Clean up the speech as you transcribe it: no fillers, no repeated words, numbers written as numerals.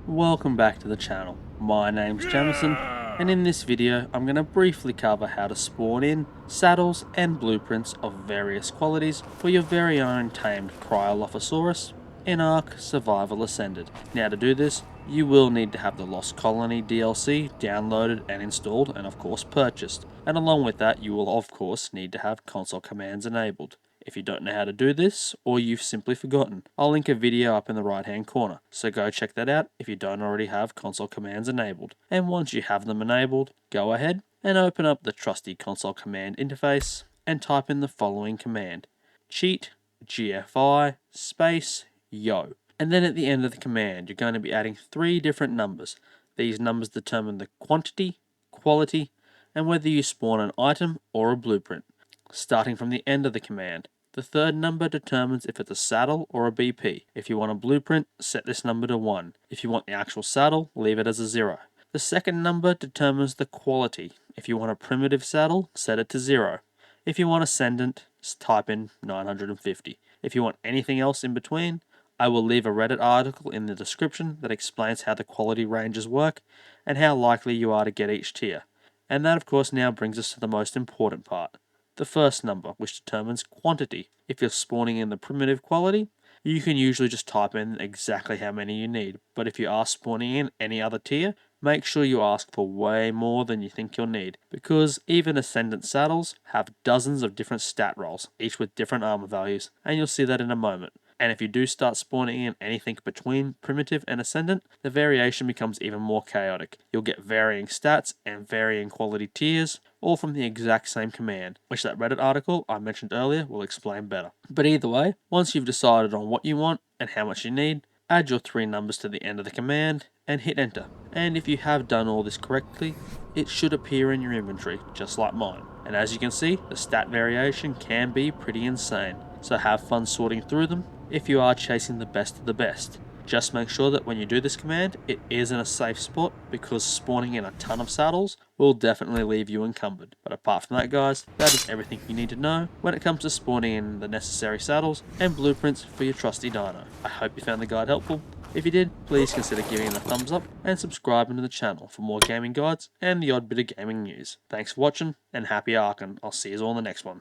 Welcome back to the channel. My name's Jamison, and in this video I'm going to briefly cover how to spawn in saddles and blueprints of various qualities for your very own tamed Cryolophosaurus in Ark Survival Ascended. Now to do this, you will need to have the Lost Colony DLC downloaded and installed and of course purchased, and along with that you will of course need to have console commands enabled. If you don't know how to do this, or you've simply forgotten, I'll link a video up in the right hand corner, so go check that out if you don't already have console commands enabled. And once you have them enabled, go ahead and open up the trusty console command interface and type in the following command: cheat GFI space yo. And then at the end of the command, you're going to be adding 3 different numbers. These numbers determine the quantity, quality, and whether you spawn an item or a blueprint. Starting from the end of the command, the third number determines if it's a saddle or a BP. If you want a blueprint, set this number to 1. If you want the actual saddle, leave it as a 0. The second number determines the quality. If you want a primitive saddle, set it to 0. If you want Ascendant, type in 950. If you want anything else in between, I will leave a Reddit article in the description that explains how the quality ranges work and how likely you are to get each tier. And that of course now brings us to the most important part. The first number, which determines quantity. If you're spawning in the primitive quality, you can usually just type in exactly how many you need, but if you are spawning in any other tier, make sure you ask for way more than you think you'll need, because even Ascendant saddles have dozens of different stat rolls, each with different armor values, and you'll see that in a moment. And if you do start spawning in anything between primitive and Ascendant, the variation becomes even more chaotic. You'll get varying stats and varying quality tiers, all from the exact same command, which that Reddit article I mentioned earlier will explain better. But either way, once you've decided on what you want and how much you need, add your 3 numbers to the end of the command and hit enter. And if you have done all this correctly, it should appear in your inventory, just like mine. And as you can see, the stat variation can be pretty insane, so have fun sorting through them if you are chasing the best of the best. Just make sure that when you do this command, it is in a safe spot, because spawning in a ton of saddles will definitely leave you encumbered. But apart from that guys, that is everything you need to know when it comes to spawning in the necessary saddles and blueprints for your trusty dino. I hope you found the guide helpful. If you did, please consider giving it a thumbs up and subscribing to the channel for more gaming guides and the odd bit of gaming news. Thanks for watching and happy Arkin. I'll see you all in the next one.